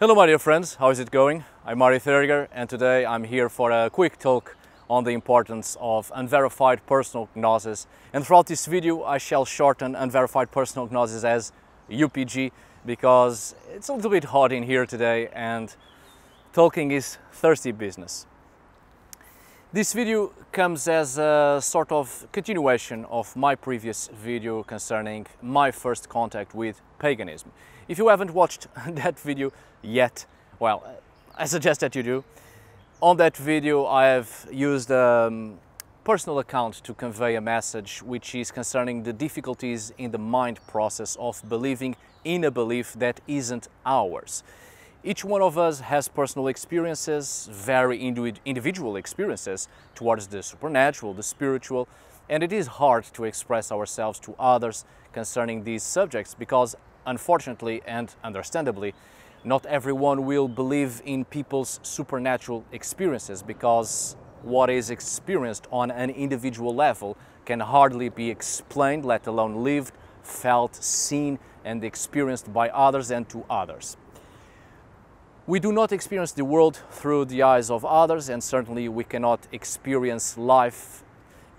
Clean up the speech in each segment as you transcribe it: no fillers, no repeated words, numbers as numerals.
Hello my dear friends, how is it going? I'm Mari Theriger and today I'm here for a quick talk on the importance of Unverified Personal Gnosis, and throughout this video I shall shorten Unverified Personal Gnosis as UPG because it's a little bit hot in here today and talking is thirsty business. This video comes as a sort of continuation of my previous video concerning my first contact with paganism. If you haven't watched that video yet, well, I suggest that you do. On that video I have used a personal account to convey a message which is concerning the difficulties in the mind process of believing in a belief that isn't ours. Each one of us has personal experiences, very individual experiences towards the supernatural, the spiritual, and it is hard to express ourselves to others concerning these subjects because, unfortunately and understandably, not everyone will believe in people's supernatural experiences because what is experienced on an individual level can hardly be explained, let alone lived, felt, seen, and experienced by others and to others. We do not experience the world through the eyes of others, and certainly we cannot experience life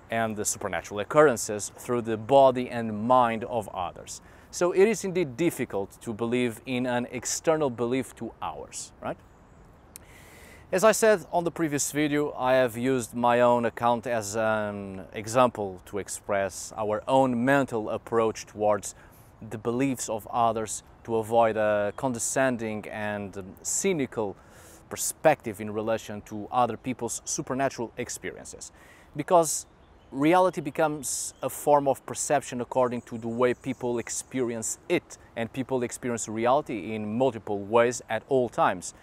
and the supernatural occurrences through the body and mind of others. So it is indeed difficult to believe in an external belief to ours, right? As I said on the previous video, I have used my own account as an example to express our own mental approach towards the beliefs of others, to avoid a condescending and cynical perspective in relation to other people's supernatural experiences. Because reality becomes a form of perception according to the way people experience it, and people experience reality in multiple ways at all times.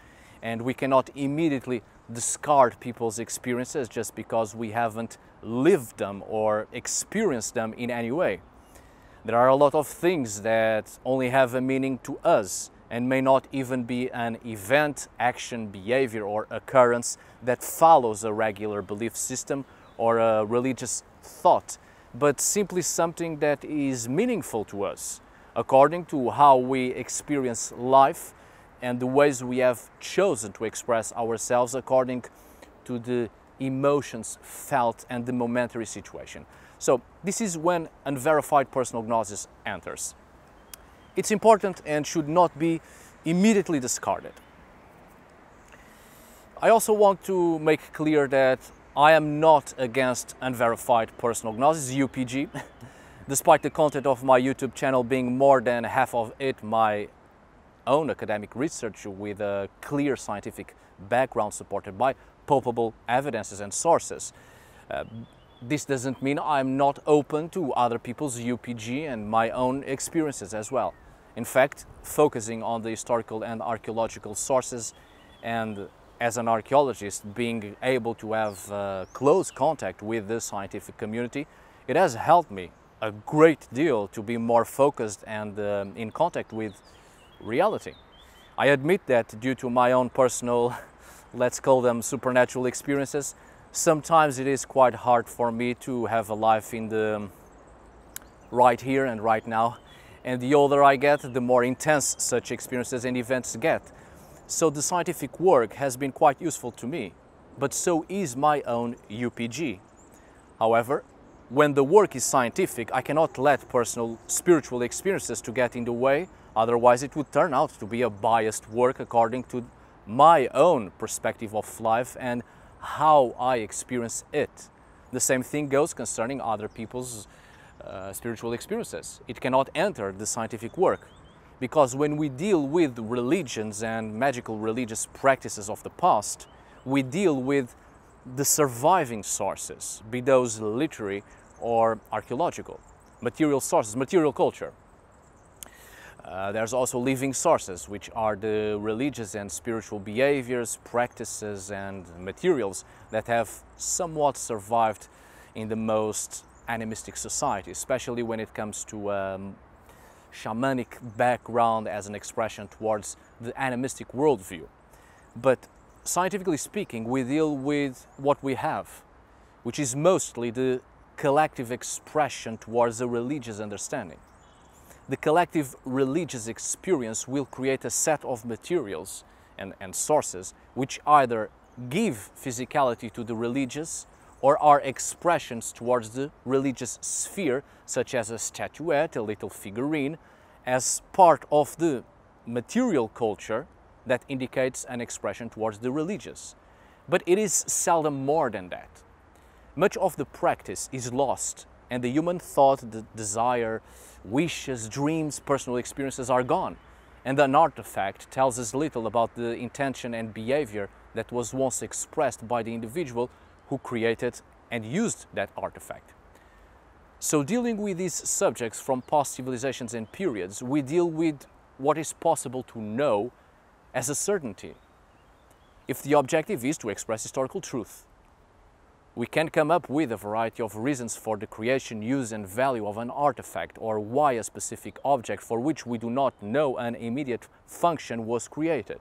And we cannot immediately discard people's experiences just because we haven't lived them or experienced them in any way. There are a lot of things that only have a meaning to us and may not even be an event, action, behavior or occurrence that follows a regular belief system or a religious thought, but simply something that is meaningful to us according to how we experience life and the ways we have chosen to express ourselves according to the emotions felt and the momentary situation. So this is when Unverified Personal Gnosis enters. It's important and should not be immediately discarded. I also want to make clear that I am not against Unverified Personal Gnosis, UPG, despite the content of my YouTube channel being more than half of it my own academic research with a clear scientific background supported by palpable evidences and sources. This doesn't mean I'm not open to other people's UPG and my own experiences as well. In fact, focusing on the historical and archaeological sources, and as an archaeologist being able to have close contact with the scientific community, it has helped me a great deal to be more focused and in contact with reality. I admit that due to my own personal, let's call them supernatural experiences, sometimes it is quite hard for me to have a life in the right here and right now. And the older I get, the more intense such experiences and events get. So the scientific work has been quite useful to me, but so is my own UPG. However, when the work is scientific, I cannot let personal spiritual experiences to get in the way, otherwise it would turn out to be a biased work according to my own perspective of life and how I experience it. The same thing goes concerning other people's spiritual experiences. It cannot enter the scientific work because when we deal with religions and magical religious practices of the past, we deal with the surviving sources, be those literary or archaeological, material sources, material culture. There's also living sources, which are the religious and spiritual behaviors, practices and materials that have somewhat survived in the most animistic society, especially when it comes to shamanic background as an expression towards the animistic worldview. But scientifically speaking, we deal with what we have, which is mostly the collective expression towards a religious understanding. the collective religious experience will create a set of materials and sources which either give physicality to the religious or are expressions towards the religious sphere, such as a statuette, a little figurine, as part of the material culture that indicates an expression towards the religious. But it is seldom more than that. Much of the practice is lost, and the human thought, the desire, wishes, dreams, personal experiences are gone. And an artifact tells us little about the intention and behavior that was once expressed by the individual who created and used that artifact. So dealing with these subjects from past civilizations and periods, we deal with what is possible to know as a certainty. If the objective is to express historical truth, we can come up with a variety of reasons for the creation, use and value of an artifact, or why a specific object for which we do not know an immediate function was created.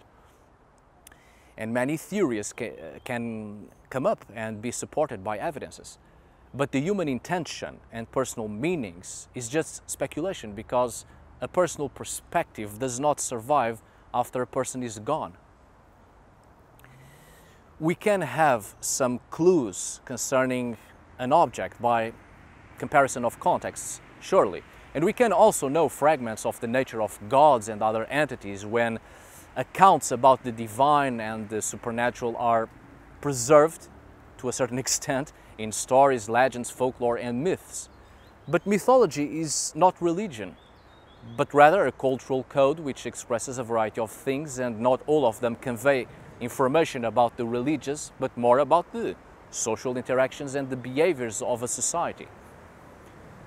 And many theories can come up and be supported by evidences. But the human intention and personal meanings is just speculation, because a personal perspective does not survive after a person is gone. We can have some clues concerning an object by comparison of contexts, surely. And we can also know fragments of the nature of gods and other entities when accounts about the divine and the supernatural are preserved to a certain extent in stories, legends, folklore and myths. But mythology is not religion, but rather a cultural code which expresses a variety of things, and not all of them convey information about the religious, but more about the social interactions and the behaviors of a society.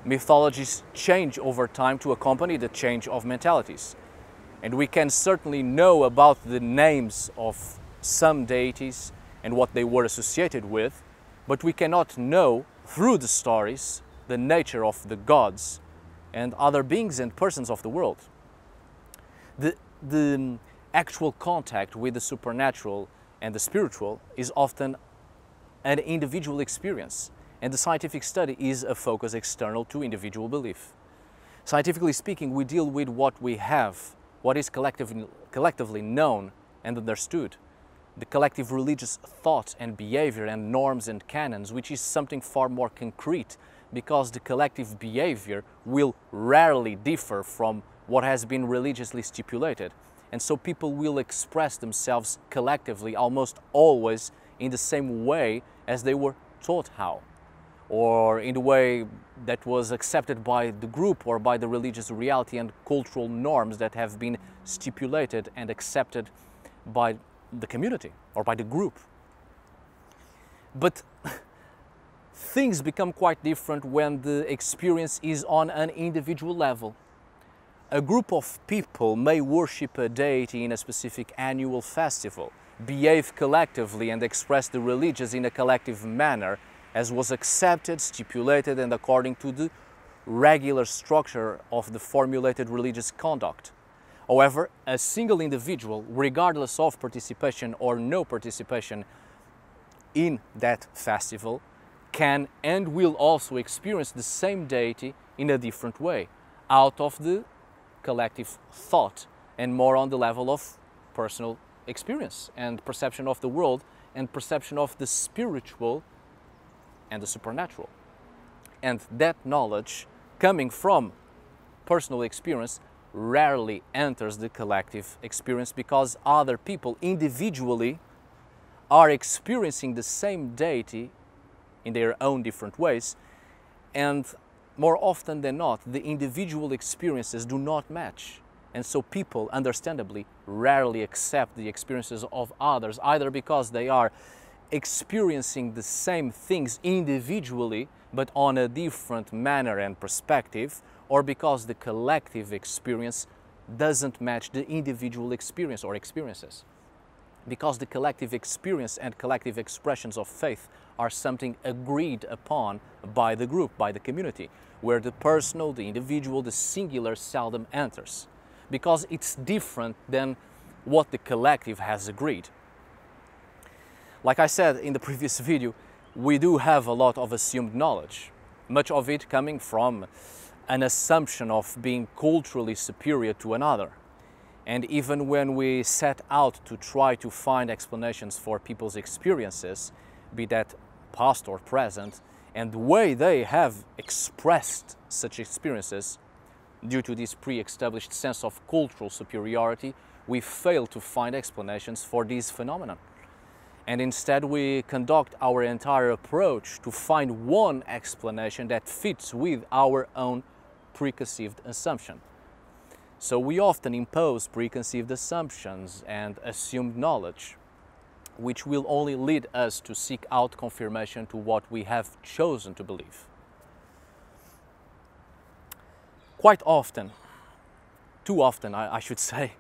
Mythologies change over time to accompany the change of mentalities. And we can certainly know about the names of some deities and what they were associated with, but we cannot know through the stories the nature of the gods and other beings and persons of the world. The actual contact with the supernatural and the spiritual is often an individual experience, and the scientific study is a focus external to individual belief. Scientifically speaking, we deal with what we have, what is collectively known and understood, the collective religious thought and behavior and norms and canons, which is something far more concrete, because the collective behavior will rarely differ from what has been religiously stipulated. And so people will express themselves collectively almost always in the same way as they were taught how, or in the way that was accepted by the group or by the religious reality and cultural norms that have been stipulated and accepted by the community or by the group. But things become quite different when the experience is on an individual level. A group of people may worship a deity in a specific annual festival, behave collectively and express the religious in a collective manner, as was accepted, stipulated and according to the regular structure of the formulated religious conduct. However, a single individual, regardless of participation or no participation in that festival, can and will also experience the same deity in a different way, out of the collective thought and more on the level of personal experience and perception of the world and perception of the spiritual and the supernatural. And that knowledge coming from personal experience rarely enters the collective experience, because other people individually are experiencing the same deity in their own different ways, and more often than not, the individual experiences do not match. And so people, understandably, rarely accept the experiences of others, either because they are experiencing the same things individually, but on a different manner and perspective, or because the collective experience doesn't match the individual experience or experiences. Because the collective experience and collective expressions of faith are something agreed upon by the group, by the community, where the personal, the individual, the singular seldom enters, because it's different than what the collective has agreed. Like I said in the previous video, we do have a lot of assumed knowledge, much of it coming from an assumption of being culturally superior to another. And even when we set out to try to find explanations for people's experiences, be that past or present, and the way they have expressed such experiences, due to this pre-established sense of cultural superiority, we fail to find explanations for these phenomena. And instead we conduct our entire approach to find one explanation that fits with our own preconceived assumption. So we often impose preconceived assumptions and assumed knowledge, which will only lead us to seek out confirmation to what we have chosen to believe. Quite often, too often I should say,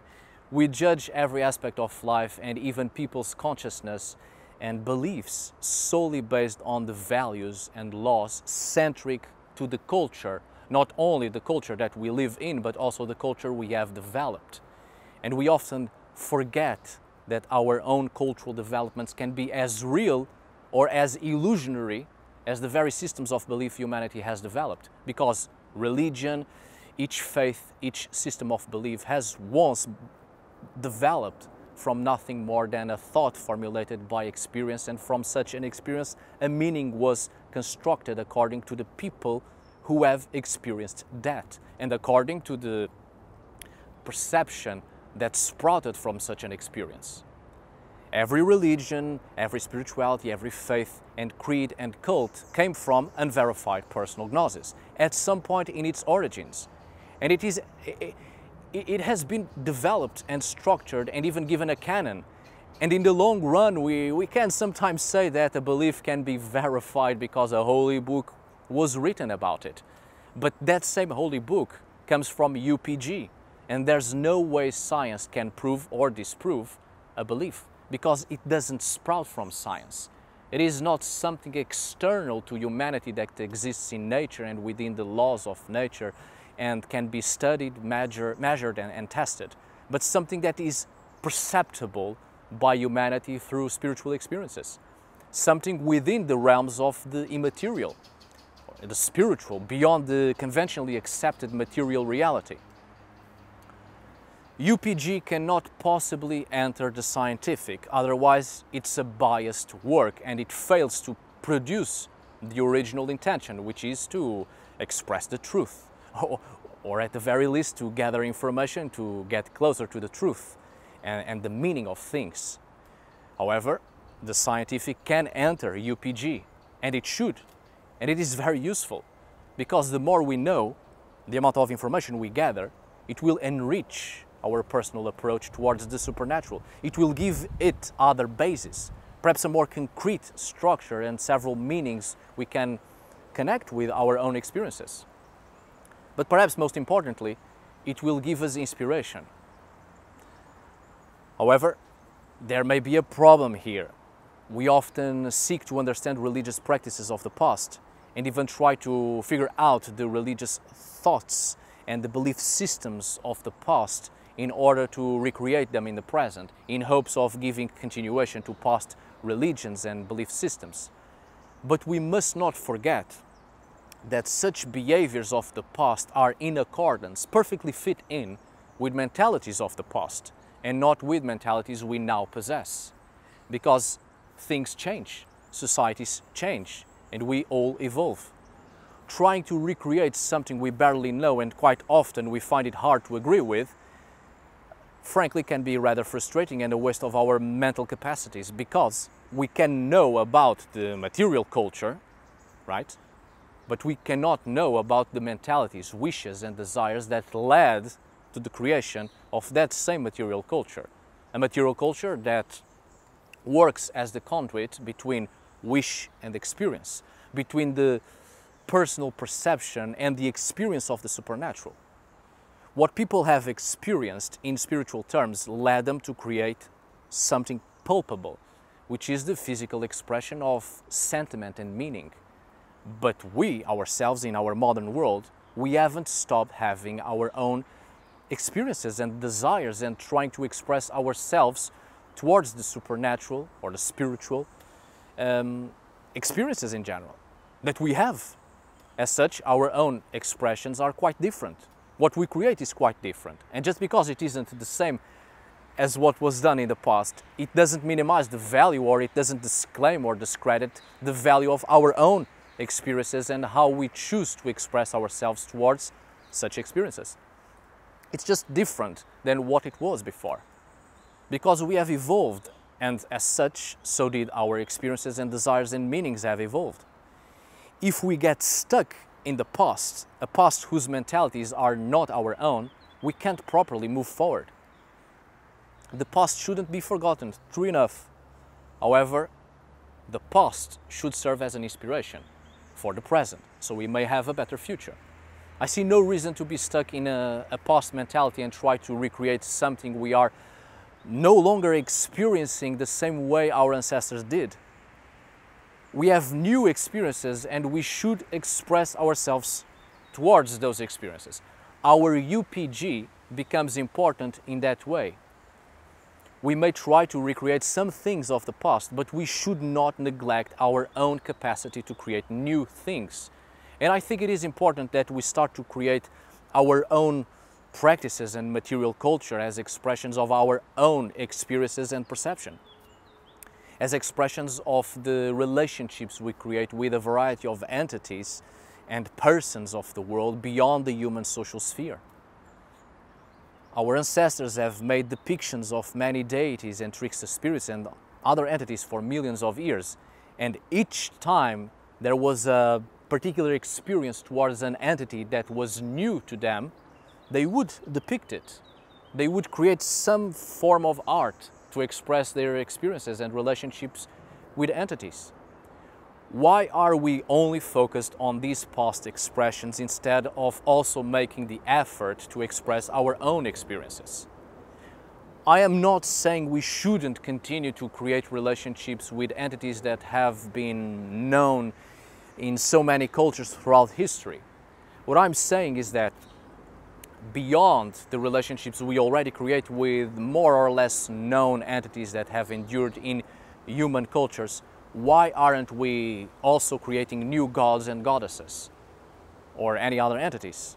we judge every aspect of life and even people's consciousness and beliefs solely based on the values and laws centric to the culture, not only the culture that we live in, but also the culture we have developed. And we often forget that our own cultural developments can be as real or as illusionary as the very systems of belief humanity has developed, because religion, each faith, each system of belief has once developed from nothing more than a thought formulated by experience, and from such an experience a meaning was constructed according to the people who have experienced that and according to the perception that sprouted from such an experience. Every religion, every spirituality, every faith and creed and cult came from unverified personal gnosis at some point in its origins. And it has been developed and structured and even given a canon. And in the long run, we can sometimes say that a belief can be verified because a holy book was written about it. But that same holy book comes from UPG, and there's no way science can prove or disprove a belief, because it doesn't sprout from science. It is not something external to humanity that exists in nature and within the laws of nature and can be studied, measured and tested, but something that is perceptible by humanity through spiritual experiences, something within the realms of the immaterial, the spiritual, beyond the conventionally accepted material reality. UPG cannot possibly enter the scientific, otherwise it's a biased work and it fails to produce the original intention, which is to express the truth, or at the very least to gather information to get closer to the truth and the meaning of things. However, the scientific can enter UPG, and it should, and it is very useful, because the more we know, the amount of information we gather, it will enrich our personal approach towards the supernatural. It will give it other bases, perhaps a more concrete structure and several meanings we can connect with our own experiences. But perhaps most importantly, it will give us inspiration. However, there may be a problem here. We often seek to understand religious practices of the past and even try to figure out the religious thoughts and the belief systems of the past in order to recreate them in the present, in hopes of giving continuation to past religions and belief systems. But we must not forget that such behaviors of the past are in accordance, perfectly fit in with mentalities of the past and not with mentalities we now possess. Because things change, societies change, and we all evolve. Trying to recreate something we barely know and quite often we find it hard to agree with, frankly can be rather frustrating and a waste of our mental capacities, because we can know about the material culture, right? But we cannot know about the mentalities, wishes and desires that led to the creation of that same material culture. A material culture that works as the conduit between wish and experience, between the personal perception and the experience of the supernatural. What people have experienced in spiritual terms led them to create something palpable, which is the physical expression of sentiment and meaning. But we ourselves in our modern world, we haven't stopped having our own experiences and desires and trying to express ourselves towards the supernatural or the spiritual experiences in general that we have. As such, our own expressions are quite different. What we create is quite different. And just because it isn't the same as what was done in the past, it doesn't minimize the value, or it doesn't disclaim or discredit the value of our own experiences and how we choose to express ourselves towards such experiences. It's just different than what it was before. Because we have evolved, and as such, so did our experiences and desires and meanings have evolved. If we get stuck in the past, a past whose mentalities are not our own, we can't properly move forward. The past shouldn't be forgotten, true enough. However, the past should serve as an inspiration for the present, so we may have a better future. I see no reason to be stuck in a past mentality and try to recreate something we are no longer experiencing the same way our ancestors did. We have new experiences and we should express ourselves towards those experiences. Our UPG becomes important in that way. We may try to recreate some things of the past, but we should not neglect our own capacity to create new things. And I think it is important that we start to create our own practices and material culture as expressions of our own experiences and perception, as expressions of the relationships we create with a variety of entities and persons of the world beyond the human social sphere. Our ancestors have made depictions of many deities and trickster spirits and other entities for millions of years, and each time there was a particular experience towards an entity that was new to them, they would depict it. They would create some form of art to express their experiences and relationships with entities. Why are we only focused on these past expressions instead of also making the effort to express our own experiences? I am not saying we shouldn't continue to create relationships with entities that have been known in so many cultures throughout history. What I'm saying is that beyond the relationships we already create with more or less known entities that have endured in human cultures, why aren't we also creating new gods and goddesses or any other entities?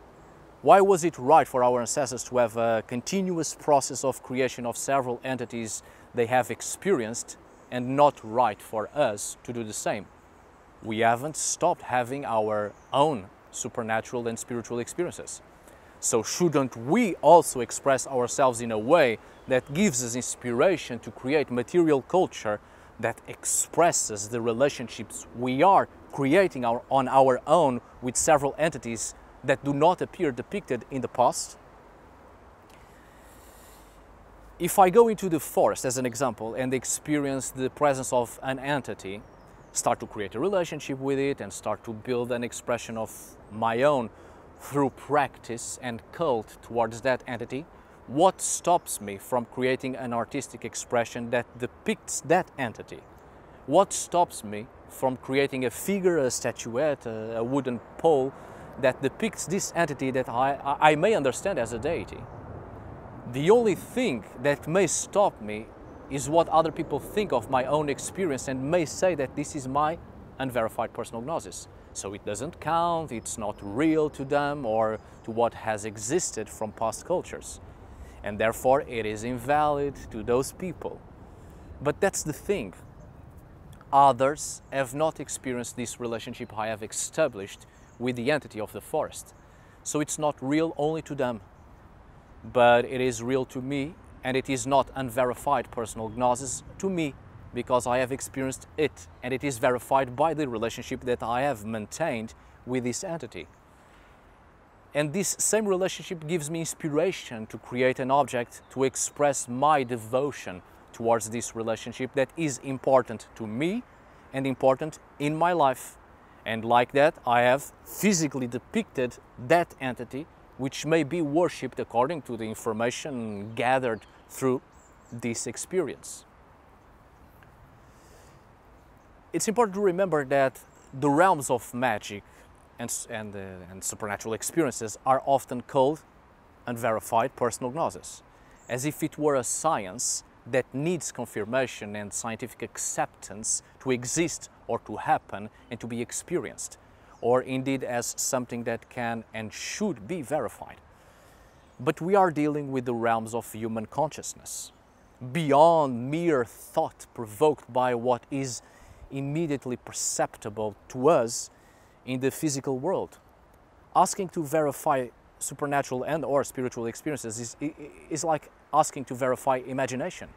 Why was it right for our ancestors to have a continuous process of creation of several entities they have experienced and not right for us to do the same? We haven't stopped having our own supernatural and spiritual experiences. So shouldn't we also express ourselves in a way that gives us inspiration to create material culture that expresses the relationships we are creating on our own with several entities that do not appear depicted in the past? If I go into the forest as an example and experience the presence of an entity, start to create a relationship with it and start to build an expression of my own through practice and cult towards that entity, what stops me from creating an artistic expression that depicts that entity? What stops me from creating a figure, a statuette, a wooden pole that depicts this entity that I may understand as a deity? The only thing that may stop me is what other people think of my own experience and may say that this is my unverified personal gnosis. So it doesn't count, it's not real to them or to what has existed from past cultures. And therefore it is invalid to those people. But that's the thing. Others have not experienced this relationship I have established with the entity of the forest. So it's not real only to them. But it is real to me, and it is not unverified personal gnosis to me, because I have experienced it, and it is verified by the relationship that I have maintained with this entity. And this same relationship gives me inspiration to create an object to express my devotion towards this relationship that is important to me and important in my life. And like that, I have physically depicted that entity, which may be worshipped according to the information gathered through this experience. It's important to remember that the realms of magic and supernatural experiences are often called unverified personal gnosis, as if it were a science that needs confirmation and scientific acceptance to exist or to happen and to be experienced. or indeed as something that can and should be verified. But we are dealing with the realms of human consciousness, beyond mere thought provoked by what is immediately perceptible to us in the physical world. Asking to verify supernatural and or spiritual experiences is like asking to verify imagination.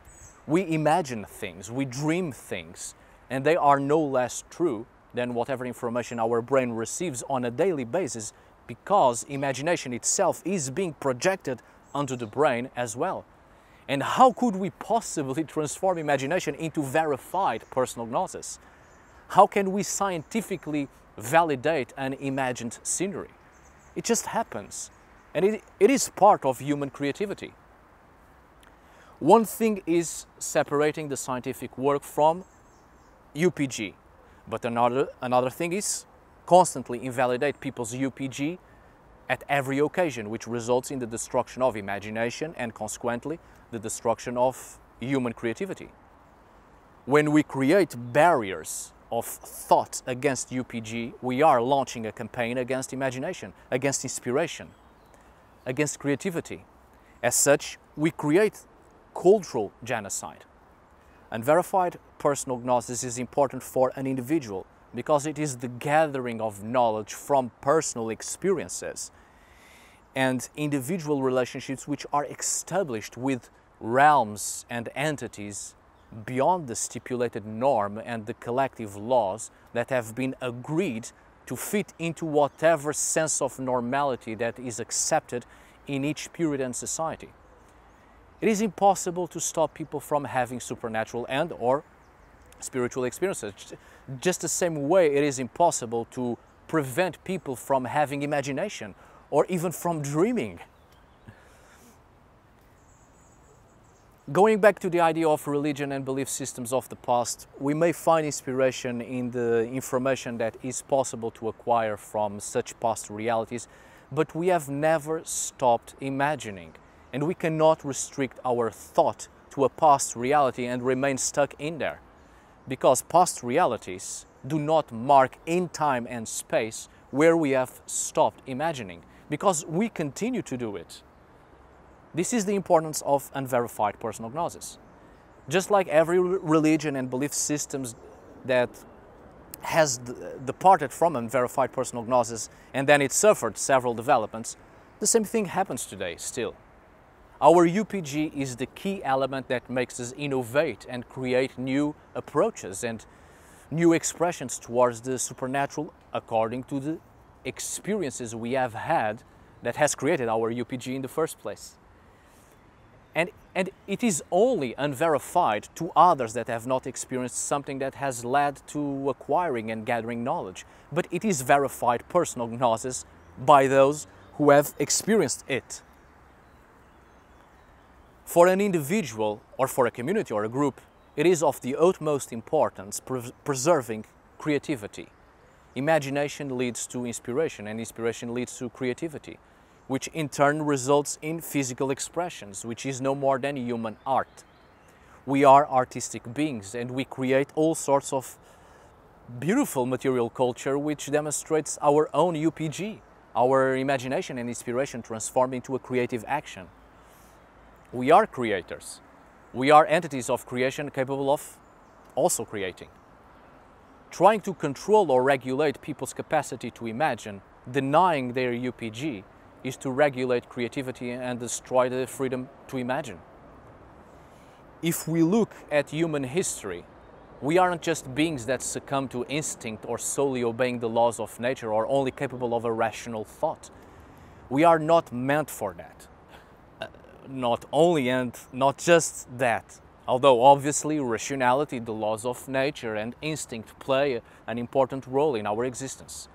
We imagine things, we dream things, and they are no less true than whatever information our brain receives on a daily basis, because imagination itself is being projected onto the brain as well. And how could we possibly transform imagination into verified personal gnosis? How can we scientifically validate an imagined scenery? It just happens, and it is part of human creativity. One thing is separating the scientific work from UPG, but another thing is constantly invalidate people's UPG at every occasion, which results in the destruction of imagination and consequently the destruction of human creativity. When we create barriers of thought against UPG, we are launching a campaign against imagination, against inspiration, against creativity. As such, we create cultural genocide. Unverified personal gnosis is important for an individual because it is the gathering of knowledge from personal experiences and individual relationships which are established with realms and entities beyond the stipulated norm and the collective laws that have been agreed to fit into whatever sense of normality that is accepted in each period and society. It is impossible to stop people from having supernatural and or spiritual experiences. Just the same way it is impossible to prevent people from having imagination or even from dreaming. Going back to the idea of religion and belief systems of the past, we may find inspiration in the information that is possible to acquire from such past realities, but we have never stopped imagining. And we cannot restrict our thought to a past reality and remain stuck in there, because past realities do not mark in time and space where we have stopped imagining, because we continue to do it. This is the importance of unverified personal gnosis. Just like every religion and belief systems that has departed from unverified personal gnosis and then it suffered several developments, the same thing happens today still. Our UPG is the key element that makes us innovate and create new approaches and new expressions towards the supernatural according to the experiences we have had that has created our UPG in the first place. And it is only unverified to others that have not experienced something that has led to acquiring and gathering knowledge. But it is verified personal gnosis by those who have experienced it. For an individual, or for a community or a group, it is of the utmost importance preserving creativity. Imagination leads to inspiration, and inspiration leads to creativity, which in turn results in physical expressions, which is no more than human art. We are artistic beings, and we create all sorts of beautiful material culture which demonstrates our own UPG, our imagination and inspiration transformed into a creative action. We are creators. We are entities of creation capable of also creating. Trying to control or regulate people's capacity to imagine, denying their UPG, is to regulate creativity and destroy the freedom to imagine. If we look at human history, we aren't just beings that succumb to instinct or solely obeying the laws of nature or only capable of a rational thought. We are not meant for that. Not only and not just that, although obviously rationality, the laws of nature and instinct play an important role in our existence.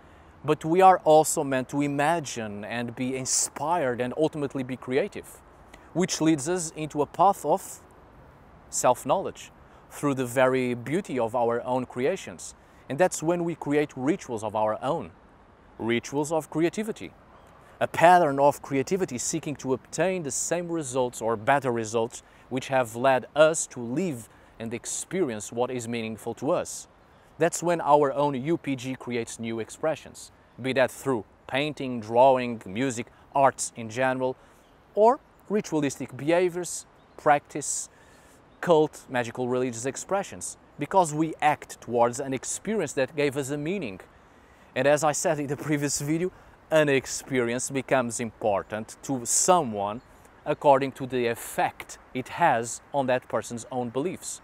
But we are also meant to imagine and be inspired and ultimately be creative, which leads us into a path of self-knowledge through the very beauty of our own creations. And that's when we create rituals of our own, rituals of creativity. A pattern of creativity seeking to obtain the same results or better results which have led us to live and experience what is meaningful to us. That's when our own UPG creates new expressions, be that through painting, drawing, music, arts in general, or ritualistic behaviors, practice, cult, magical religious expressions, because we act towards an experience that gave us a meaning. And as I said in the previous video, an experience becomes important to someone according to the effect it has on that person's own beliefs.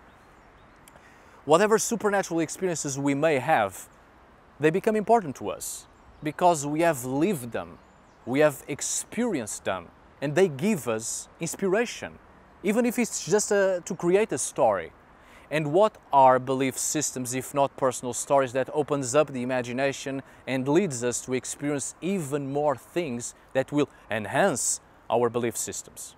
Whatever supernatural experiences we may have, they become important to us because we have lived them, we have experienced them, and they give us inspiration, even if it's just to create a story. And what are belief systems if not personal stories that opens up the imagination and leads us to experience even more things that will enhance our belief systems?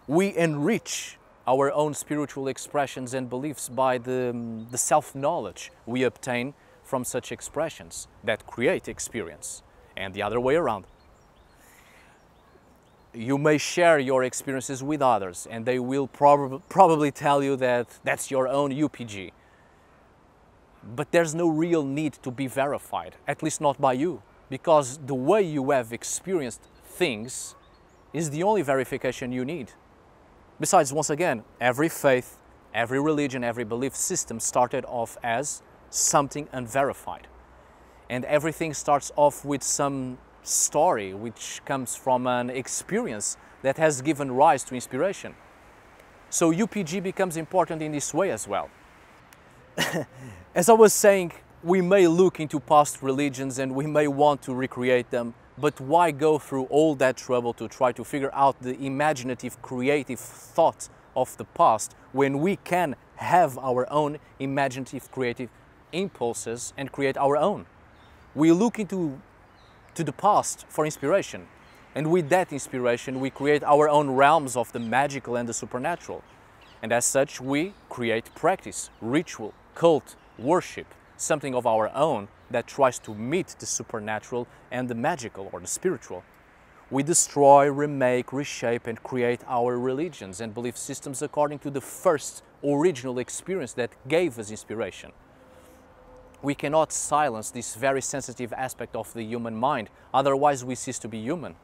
We enrich our own spiritual expressions and beliefs by the self-knowledge we obtain from such expressions that create experience, and the other way around. You may share your experiences with others and they will probably tell you that that's your own UPG. But there's no real need to be verified, at least not by you, because the way you have experienced things is the only verification you need. Besides, once again, every faith, every religion, every belief system started off as something unverified. And everything starts off with some story which comes from an experience that has given rise to inspiration. So UPG becomes important in this way as well. As I was saying, we may look into past religions and we may want to recreate them, but why go through all that trouble to try to figure out the imaginative, creative thought of the past when we can have our own imaginative, creative impulses and create our own? We look into the past for inspiration, and with that inspiration we create our own realms of the magical and the supernatural, and as such we create practice, ritual, cult, worship, something of our own that tries to meet the supernatural and the magical or the spiritual. We destroy, remake, reshape and create our religions and belief systems according to the first original experience that gave us inspiration. We cannot silence this very sensitive aspect of the human mind, otherwise we cease to be human.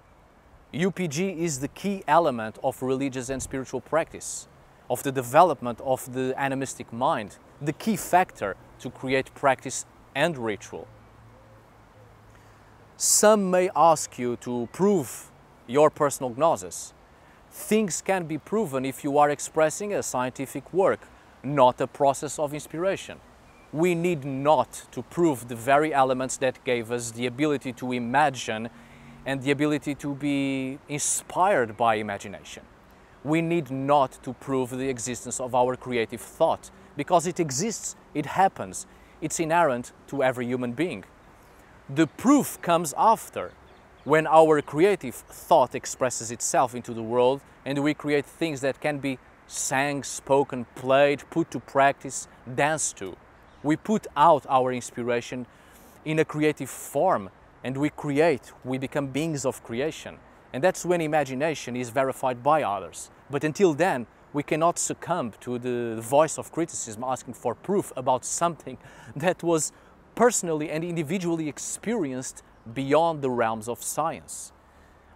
UPG is the key element of religious and spiritual practice, of the development of the animistic mind, the key factor to create practice and ritual. Some may ask you to prove your personal gnosis. Things can be proven if you are expressing a scientific work, not a process of inspiration. We need not to prove the very elements that gave us the ability to imagine and the ability to be inspired by imagination. We need not to prove the existence of our creative thought, because it exists, it happens, it's inherent to every human being. The proof comes after, when our creative thought expresses itself into the world and we create things that can be sang, spoken, played, put to practice, danced to. We put out our inspiration in a creative form and we create, we become beings of creation. And that's when imagination is verified by others. But until then, we cannot succumb to the voice of criticism asking for proof about something that was personally and individually experienced beyond the realms of science.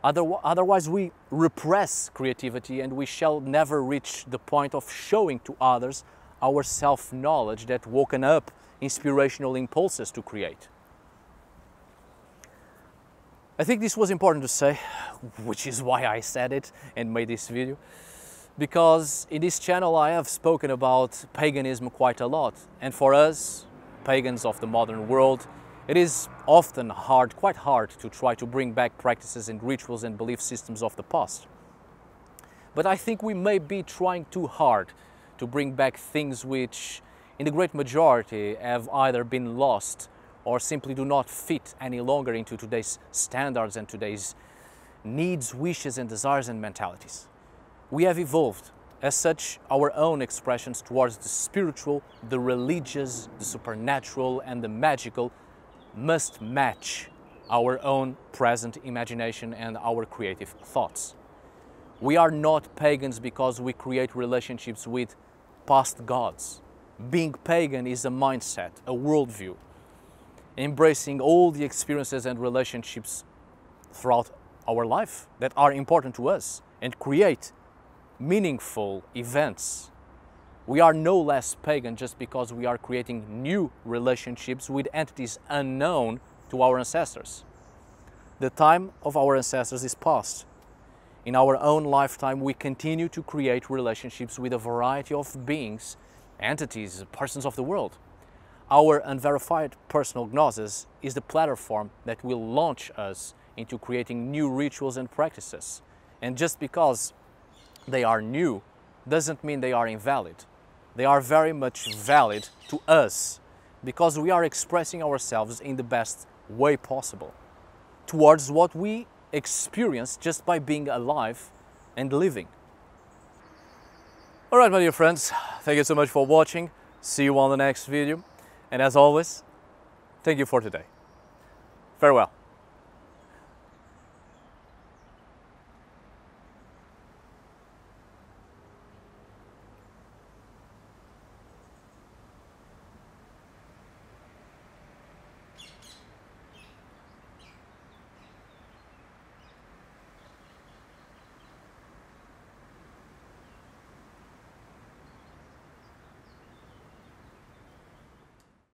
Otherwise, we repress creativity and we shall never reach the point of showing to others our self-knowledge that woken up inspirational impulses to create. I think this was important to say, which is why I said it and made this video, because in this channel I have spoken about paganism quite a lot, and for us, pagans of the modern world, it is often quite hard to try to bring back practices and rituals and belief systems of the past. But I think we may be trying too hard to bring back things which, in the great majority, have either been lost or simply do not fit any longer into today's standards and today's needs, wishes and desires and mentalities. We have evolved. As such, our own expressions towards the spiritual, the religious, the supernatural and the magical must match our own present imagination and our creative thoughts. We are not pagans because we create relationships with past gods. Being pagan is a mindset, a worldview, embracing all the experiences and relationships throughout our life that are important to us and create meaningful events. We are no less pagan just because we are creating new relationships with entities unknown to our ancestors. The time of our ancestors is past. In our own lifetime, we continue to create relationships with a variety of beings, entities, persons of the world. Our Unverified Personal Gnosis is the platform that will launch us into creating new rituals and practices. And just because they are new doesn't mean they are invalid. They are very much valid to us because we are expressing ourselves in the best way possible towards what we experience just by being alive and living. Alright, my dear friends, thank you so much for watching. See you on the next video. And as always, thank you for today. Farewell.